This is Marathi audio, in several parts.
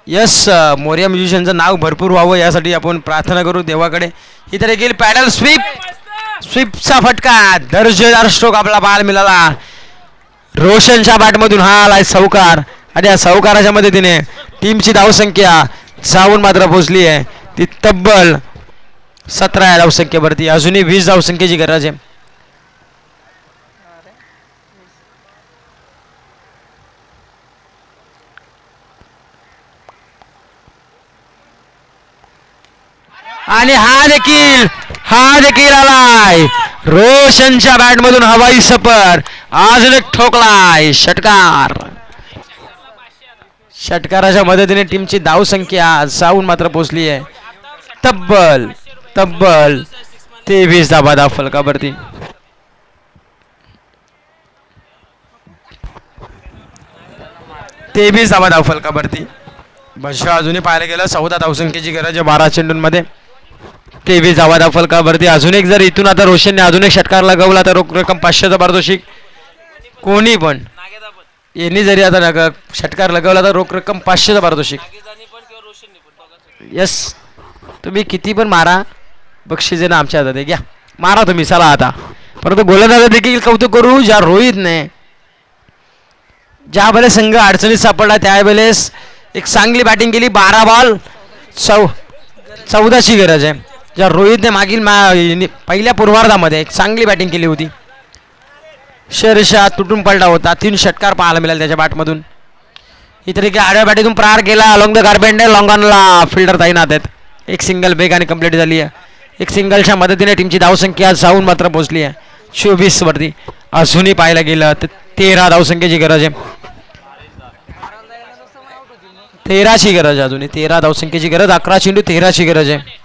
यस, मोर्या म्युझिशियनचं नाव भरपूर व्हावं यासाठी आपण प्रार्थना करू देवाकडे. इथे गेली पॅडल स्वीप, स्वीपचा फटका, दर्जेदार स्ट्रोक आपला पाहायला मिळाला. रोशनच्या बॅटमधून हा आलाय चौकार आणि या चौकाराच्या मदतीने टीमची धावसंख्या जाऊन मात्र पोहोचली आहे ती तब्बल 17 या धावसंख्येवरती. अजूनही 20 धावसंख्येची गरज आहे. आणि हा देखील आलाय रोशनच्या बॅटमधून हवाई सफर. अजून एक ठोकलाय षटकार. षटकाराच्या मदतीने टीमची धावसंख्या जाऊन मात्र पोहोचली आहे तब्बल 23 धावा फलकावरती. फलकावरती बशा अजूनही पाहायला गेलं 14 धावसंख्येची गरज आहे 12 चेंडूंमध्ये. 23 धावा फलकावरती. अजून एक जर इथून आता रोशनने अजून एक षटकार लगावला तर रोख रक्कम 500चं पारितोषिक. कोणी पण यांनी जरी आता षटकार लगावला तर रोख रक्कम 500चं पारितोषिक. यस, तुम्ही किती पण मारा, बक्षीस ना आमच्या हातात आहे. घ्या मारा तुम्ही, चला आता. परंतु गोलंदाज देखील कौतुक करू ज्या रोहितने ज्या वेळेस संघ अडचणीत सापडला त्यावेळेस एक चांगली बॅटिंग केली. 12 बॉल 14ची गरज आहे. ज्या रोहितने मागील पहिल्या पूर्वार्धामध्ये एक चांगली बॅटिंग केली होती. शरशा तुटून पडला होता. 3 षटकार पाहायला मिळाले त्याच्या बॅटमधून. इतर की आडव्या बॅटीतून प्रहार केला अलॉंग द गार्बेंडर. लॉंगॉनला फिल्डर तैनात आहेत. एक सिंगल बेगाने कंप्लीट झाली आहे. एक सिंगलच्या मदतीने टीमची धावसंख्या जाऊन मात्र पोहोचली आहे 24 वरती. अजूनही पाहायला गेलं तर 13 धावसंख्येची गरज आहे. 13ची गरज आहे अजूनही. 13 धावसंख्येची गरज. 11 चेंडू 13ची गरज आहे.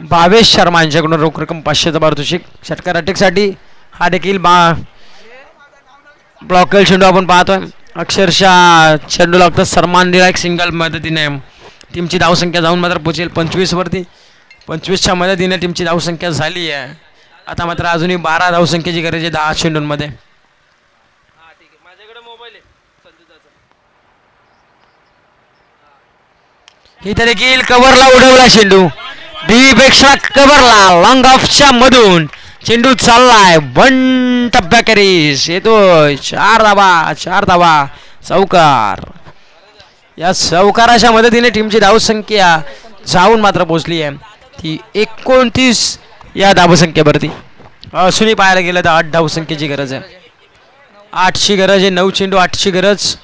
भावेश शर्मा यांच्याकडून रोख रक्कम 500चं पारितोषिक. षटकार अटॅकसाठी हा देखील ब्लॉकेल चेंडू आपण पाहतोय. अक्षरशः चेंडू लागतात सन्मान दिला एक सिंगल मदतीने. टीमची धावसंख्या जाऊन मात्र पोहोचेल 25 वरती. 25च्या मदतीने टीमची धावसंख्या झाली आहे. आता मात्र अजूनही 12 धावसंख्येची गरज आहे 10 चेंडूंमध्ये. इथे देखील कव्हरला उडवला चेंडू. पेक्षा कव्हरला लॉंग ऑफच्या मधून चेंडू चाललाय 1 टप्प्याखेरीस. येतोय 4 धावा चौकार. या चौकाराच्या मदतीने टीमची धावसंख्या जाऊन मात्र पोहोचली आहे ती 29 या धावसंख्येवरती. असूनही पाहायला गेलं तर 8 धावसंख्येची गरज आहे. 8ची गरज आहे. 9 चेंडू 8ची गरज.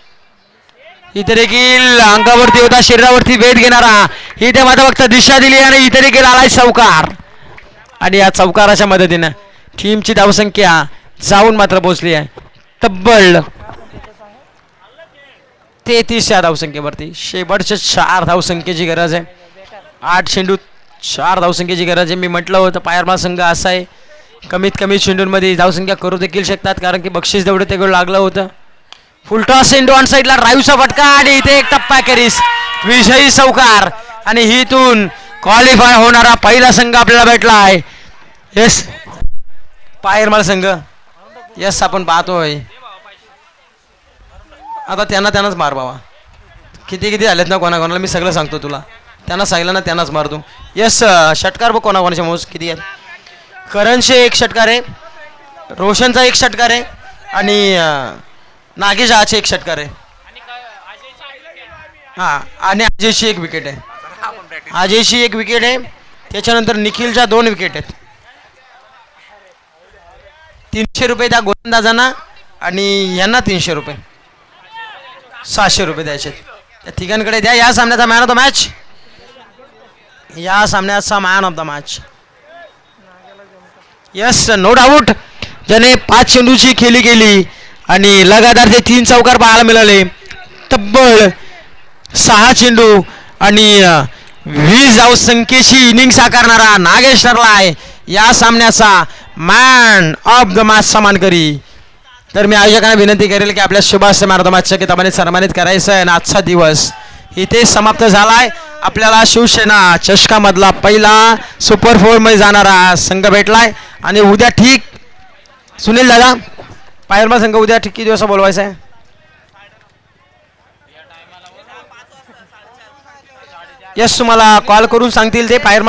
इथे देखील अंगावरती होता शरीरावरती वेध घेणारा. इथे मात्र फक्त दिशा दिली आणि इथे देखील आलाय चौकार. आणि या चौकाराच्या मदतीने टीमची धावसंख्या जाऊन मात्र पोहोचली आहे तब्बल 33 या धावसंख्येवरती. शेवटच्या 4 धावसंख्येची गरज आहे. 8 चेंडू 4 धावसंख्येची गरज आहे. मी म्हटलं होतं पायरमा संघ असा आहे कमीत कमी चेंडूंमध्ये धावसंख्या करू देखील शकतात कारण की बक्षीस तेवढं ते लागलं होतं. फुलटॉस चेंडू ऑन साईडला ड्राईव्हचा फटका आणि इथे एक टप्पा खेरीस विजयी चौकार. आणि हिथून क्वालिफाय होणारा पहिला संघ आपल्याला भेटला आहे. येस, पायरमाल संघ. येस, आपण पाहतोय आता त्यांनाच मार बाबा. किती झालेत ना कोणाकोणाला मी सगळं सांगतो तुला. त्यांना सांगितलं ना त्यांनाच मारतो. येस, षटकार बघ कोणाकोणाच्या मोज किती आहेत. करणचे 1 षटकार आहे. रोशनचा 1 षटकार आहे. आणि नागेश आचे 1 षटकार आहे. हां, आणि अजयची 1 विकेट आहे. अजयची 1 विकेट आहे. त्याच्यानंतर निखिलच्या 2 विकेट आहेत. 300 रुपये त्या गोलंदाजांना आणि यांना 300 रुपये 600 रुपये द्यायचे त्या तिघांकडे द्या. या सामन्याचा मॅन ऑफ द मॅच. या सामन्याचा man of the match. Yes, no doubt ज्याने 5 चेंडूची खेळी केली आणि लगातार ते 3 चौकार पाहायला मिळाले. तब्बल 6 चेंडू आणि 20 धावसंख्येची इनिंग साकारणारा नागेश ठरलाय या सामन्याचा मॅन ऑफ द मॅच मानकरी. तर मी आयोजकांना विनंती करेल की आपल्या शुभास्य मॅन ऑफ द मॅचच्या किताबाने सन्मानित करायचं आहे. आणि आजचा दिवस इथे समाप्त झालाय. आपल्याला शिवसेना चषकामधला पहिला सुपर 4 मध्ये जाणारा संघ भेटलाय. आणि उद्या ठीक सुनील दादा पायरमा संघ उद्या ठीक किती दिवस बोलवायचा आहे. यस तुम्हाला कॉल करून सांगतील ते फायर